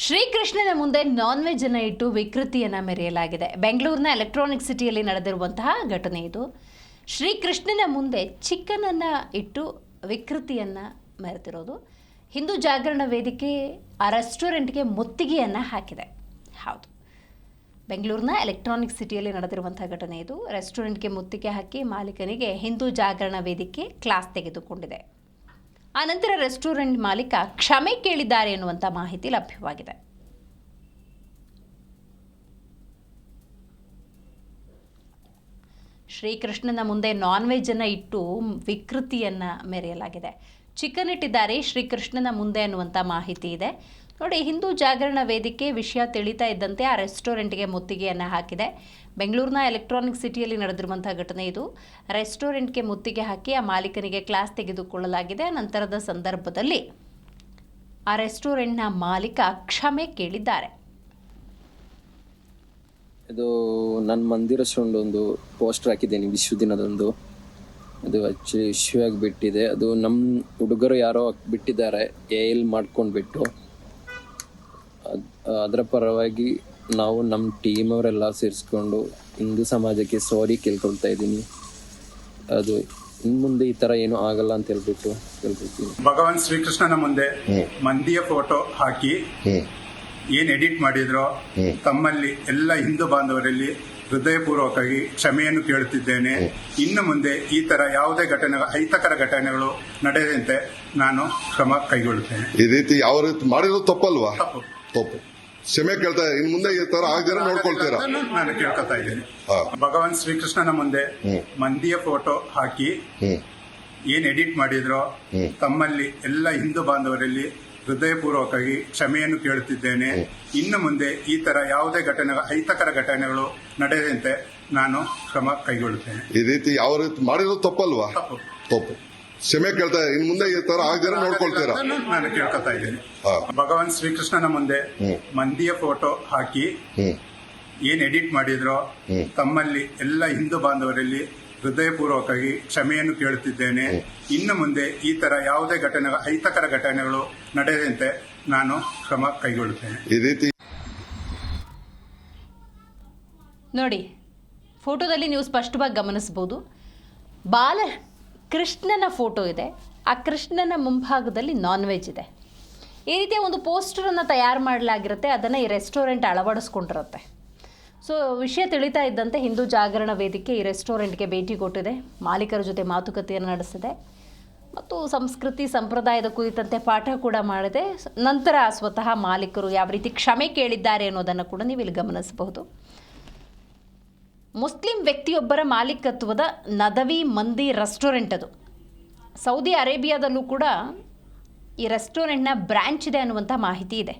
ಶ್ರೀಕೃಷ್ಣನ ಮುಂದೆ non veg ಅನ್ನು ಇಟ್ಟು ವಿಕೃತಿಯನ್ನು ಮೆರೆಯಲಾಗಿದೆ. ಬೆಂಗಳೂರಿನ ಎಲೆಕ್ಟ್ರಾನಿಕ್ ಸಿಟಿಯಲ್ಲಿ ನಡೆದಿರುವಂತಹ ಘಟನೆ ಇದು. ಶ್ರೀಕೃಷ್ಣನ ಮುಂದೆ ಚಿಕನ್ ಅನ್ನು ಇಟ್ಟು ವಿಕೃತಿಯನ್ನು ಮೆರೆದಿರೋದು. ಹಿಂದೂ ಜಾಗರಣ ವೇದಿಕೆ ಆ ರೆಸ್ಟೋರೆಂಟ್ಗೆ ಮುತ್ತಿಗೆಯನ್ನು ಹಾಕಿದೆ. ಹೌದು, ಬೆಂಗಳೂರಿನ ಎಲೆಕ್ಟ್ರಾನಿಕ್ ಸಿಟಿಯಲ್ಲಿ ನಡೆದಿರುವಂತಹ ಘಟನೆ ಇದು. ರೆಸ್ಟೋರೆಂಟ್ಗೆ ಮುತ್ತಿಗೆ ಹಾಕಿ ಮಾಲೀಕನಿಗೆ ಹಿಂದೂ ಜಾಗರಣ ವೇದಿಕೆ ಕ್ಲಾಸ್ ತೆಗೆದುಕೊಂಡಿದೆ. ಆನಂತರ ರೆಸ್ಟೋರೆಂಟ್ ಮಾಲೀಕ ಕ್ಷಮೆ ಕೇಳಿದ್ದಾರೆ ಎನ್ನುವಂಥ ಮಾಹಿತಿ ಲಭ್ಯವಾಗಿದೆ. ಶ್ರೀಕೃಷ್ಣನ ಮುಂದೆ ನಾನ್ ವೆಜ್ ಅನ್ನು ಇಟ್ಟು ವಿಕೃತಿಯನ್ನು ಮೆರೆಯಲಾಗಿದೆ. ಚಿಕನ್ ಇಟ್ಟಿದ್ದಾರೆ ಶ್ರೀಕೃಷ್ಣನ ಮುಂದೆ ಅನ್ನುವಂಥ ಮಾಹಿತಿ ಇದೆ. ನೋಡಿ, ಹಿಂದೂ ಜಾಗರಣ ವೇದಿಕೆ ವಿಷಯ ತಿಳಿತಾ ಇದ್ದಂತೆ ಆ ರೆಸ್ಟೋರೆಂಟ್ಗೆ ಮುತ್ತಿಗೆಯನ್ನು ಹಾಕಿದೆ. ಬೆಂಗಳೂರಿನ ಎಲೆಕ್ಟ್ರಾನಿಕ್ ಸಿಟಿಯಲ್ಲಿ ನಡೆದಿರುವಂಥ ಘಟನೆ ಇದು. ರೆಸ್ಟೋರೆಂಟ್ಗೆ ಮುತ್ತಿಗೆ ಹಾಕಿ ಆ ಮಾಲೀಕನಿಗೆ ಕ್ಲಾಸ್ ತೆಗೆದುಕೊಳ್ಳಲಾಗಿದೆ. ನಂತರದ ಸಂದರ್ಭದಲ್ಲಿ ಆ ರೆಸ್ಟೋರೆಂಟ್ನ ಮಾಲೀಕ ಕ್ಷಮೆ ಕೇಳಿದ್ದಾರೆ. ಇದು ನನ್ನ ಮಂದಿರ ಒಂದು ಪೋಸ್ಟರ್ ಹಾಕಿದ್ದೀನಿ ವಿಶ್ವ ದಿನದಂದು. ಅದು ಆ್ಯಕ್ಚುಲಿ ಇಶ್ಯೂ ಆಗಿಬಿಟ್ಟಿದೆ. ಅದು ನಮ್ಮ ಹುಡುಗರು ಯಾರೋ ಬಿಟ್ಟಿದ್ದಾರೆ ಮಾಡ್ಕೊಂಡ್ಬಿಟ್ಟು. ಅದರ ಪರವಾಗಿ ನಾವು ನಮ್ಮ ಟೀಮ್ ಅವರೆಲ್ಲ ಸೇರಿಸ್ಕೊಂಡು ಹಿಂದೂ ಸಮಾಜಕ್ಕೆ ಸಾರಿ ಕೇಳ್ಕೊಳ್ತಾ ಇದ್ದೀನಿ. ಅದು ಇನ್ನು ಮುಂದೆ ಈ ಥರ ಏನೂ ಆಗಲ್ಲ ಅಂತ ಕೇಳ್ಕೊಳ್ತೀನಿ. ಭಗವಾನ್ ಶ್ರೀಕೃಷ್ಣನ ಮುಂದೆ ಮಂದಿಯ ಫೋಟೋ ಹಾಕಿ ಏನ್ ಎಡಿಟ್ ಮಾಡಿದ್ರೋ ತಮ್ಮಲ್ಲಿ ಎಲ್ಲ ಹಿಂದೂ ಬಾಂಧವರಲ್ಲಿ ಹೃದಯಪೂರ್ವಕವಾಗಿ ಕ್ಷಮೆಯನ್ನು ಕೇಳುತ್ತಿದ್ದೇನೆ. ಇನ್ನು ಮುಂದೆ ಈ ತರ ಯಾವುದೇ ಅಹಿತಕರ ಘಟನೆಗಳು ನಡೆಯದಂತೆ ನಾನು ಕ್ರಮ ಕೈಗೊಳ್ಳುತ್ತೇನೆ. ಈ ರೀತಿ ಯಾವ ರೀತಿ ಮಾಡಿರೋದು ತಪ್ಪಲ್ವಾ? ತಪ್ಪು. ಕ್ಷಮೆ ಕೇಳ್ತಾ ಇನ್ನು ಮುಂದೆ ಈ ತರ ಆಗದಿರ ನೋಡ್ಕೊಳ್ತೀರಾ? ನಾನು ಕೇಳ್ಕೊತಾ ಇದ್ದೇನೆ. ಭಗವಾನ್ ಶ್ರೀಕೃಷ್ಣನ ಮುಂದೆ ಮಂದಿಯ ಫೋಟೋ ಹಾಕಿ ಏನ್ ಎಡಿಟ್ ಮಾಡಿದ್ರೋ ತಮ್ಮಲ್ಲಿ ಎಲ್ಲ ಹಿಂದೂ ಬಾಂಧವರಲ್ಲಿ ಹೃದಯಪೂರ್ವಕವಾಗಿ ಕ್ಷಮೆಯನ್ನು ಕೇಳುತ್ತಿದ್ದೇನೆ. ಇನ್ನು ಮುಂದೆ ಈ ತರ ಯಾವುದೇ ಅಹಿತಕರ ಘಟನೆಗಳು ನಡೆಯದಂತೆ ನಾನು ಕ್ರಮ ಕೈಗೊಳ್ಳುತ್ತೇನೆ. ಈ ರೀತಿ ಯಾವ ರೀತಿ ಮಾಡಿರೋದು ತಪ್ಪಲ್ವಾ? ತಪ್ಪು. ಕ್ಷಮೆ ಕೇಳ್ತಾ ಇನ್ನು ಮುಂದೆ ಈ ತರ ಆಗದಿರ ನೋಡ್ಕೊಳ್ತೀರಾ? ನಾನು ಕೇಳ್ಕೊತಾ ಇದ್ದೇನೆ. ಭಗವಾನ್ ಶ್ರೀಕೃಷ್ಣನ ಮುಂದೆ ಮಂದಿಯ ಫೋಟೋ ಹಾಕಿ ಏನ್ ಎಡಿಟ್ ಮಾಡಿದ್ರೋ ತಮ್ಮಲ್ಲಿ ಎಲ್ಲ ಹಿಂದೂ ಬಾಂಧವರಲ್ಲಿ ಹೃದಯಪೂರ್ವಕವಾಗಿ ಕ್ಷಮೆಯನ್ನು ಕೇಳುತ್ತಿದ್ದೇನೆ. ಇನ್ನು ಮುಂದೆ ಈ ತರ ಯಾವುದೇ ಅಹಿತಕರ ಘಟನೆಗಳು ನಡೆಯದಂತೆ ನಾನು ಕ್ರಮ ಕೈಗೊಳ್ಳುತ್ತೇನೆ. ಈ ರೀತಿ ನೋಡಿ, ಫೋಟೋದಲ್ಲಿ ನೀವು ಸ್ಪಷ್ಟವಾಗಿ ಗಮನಿಸಬಹುದು. ಕೃಷ್ಣನ ಫೋಟೋ ಇದೆ. ಆ ಕೃಷ್ಣನ ಮುಂಭಾಗದಲ್ಲಿ ನಾನ್ ವೆಜ್ ಇದೆ. ಈ ರೀತಿಯ ಒಂದು ಪೋಸ್ಟರನ್ನು ತಯಾರು ಮಾಡಲಾಗಿರುತ್ತೆ. ಅದನ್ನು ಈ ರೆಸ್ಟೋರೆಂಟ್ ಅಳವಡಿಸ್ಕೊಂಡಿರುತ್ತೆ. ಸೊ ವಿಷಯ ತಿಳಿತಾ ಇದ್ದಂತೆ ಹಿಂದೂ ಜಾಗರಣ ವೇದಿಕೆ ಈ ರೆಸ್ಟೋರೆಂಟ್ಗೆ ಭೇಟಿ ಕೊಟ್ಟಿದೆ. ಮಾಲೀಕರ ಜೊತೆ ಮಾತುಕತೆಯನ್ನು ನಡೆಸಿದೆ ಮತ್ತು ಸಂಸ್ಕೃತಿ ಸಂಪ್ರದಾಯದ ಕುರಿತಂತೆ ಪಾಠ ಕೂಡ ಮಾಡಿದೆ. ನಂತರ ಸ್ವತಃ ಮಾಲೀಕರು ಯಾವ ರೀತಿ ಕ್ಷಮೆ ಕೇಳಿದ್ದಾರೆ ಅನ್ನೋದನ್ನು ಕೂಡ ನೀವು ಇಲ್ಲಿ ಗಮನಿಸಬಹುದು. ಮುಸ್ಲಿಂ ವ್ಯಕ್ತಿಯೊಬ್ಬರ ಮಾಲೀಕತ್ವದ ನದವಿ ಮಂದಿ ರೆಸ್ಟೋರೆಂಟ್ ಅದು. ಸೌದಿ ಅರೇಬಿಯಾದಲ್ಲೂ ಕೂಡ ಈ ರೆಸ್ಟೋರೆಂಟ್ನ ಬ್ರ್ಯಾಂಚ್ ಇದೆ ಅನ್ನುವಂಥ ಮಾಹಿತಿ ಇದೆ.